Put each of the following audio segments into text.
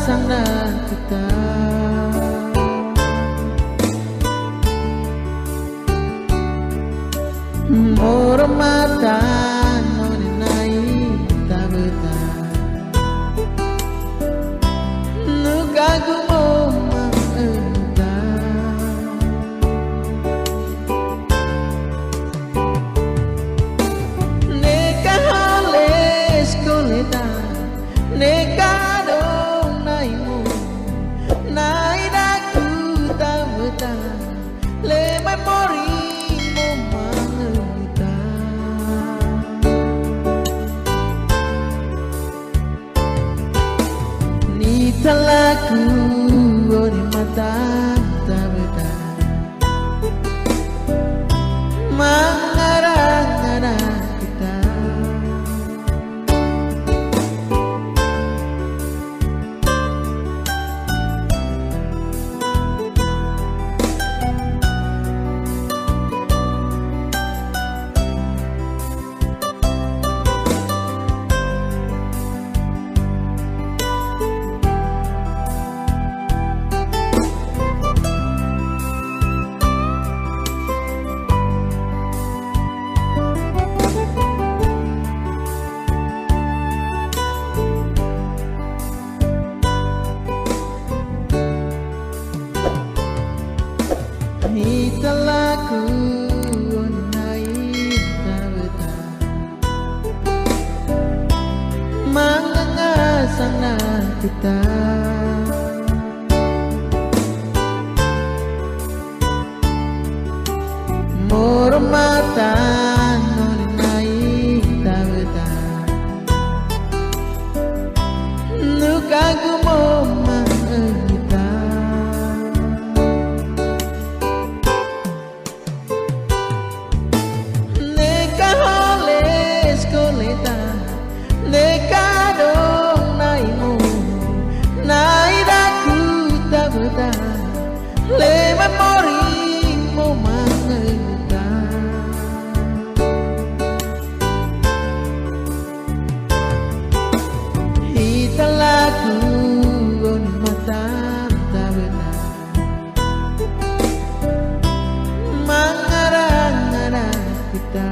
sana kita Mormatan nonenai tabeta Nukagu momang enta Neka holes koleta Neka dong naimu Nai daku tabeta Le memori Talaku di mata tabeta Mengarang-arang kita Hitalaku onai tabeta Manganga sana kita Mormatan onai tabeta Nukagu momang kita Neka dong naimu Nai daku tabeta Le memori mo mangeta Hitalaku oni mata tabeta Mangarang-arang kita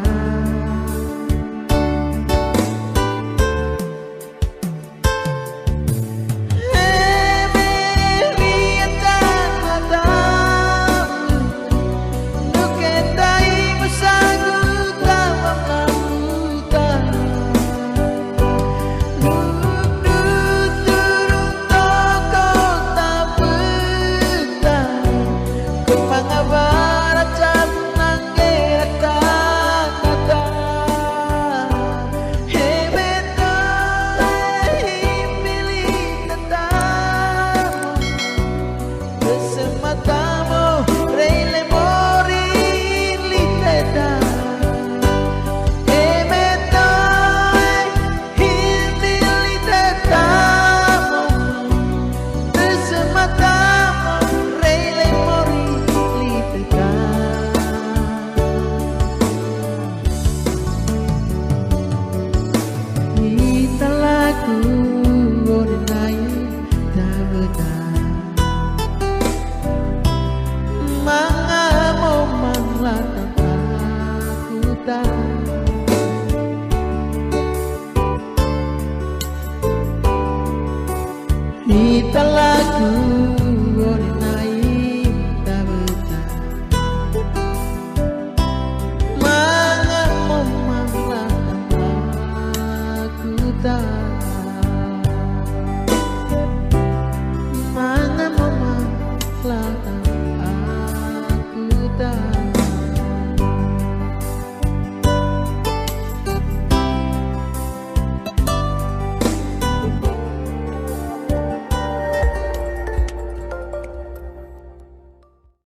Hitalaku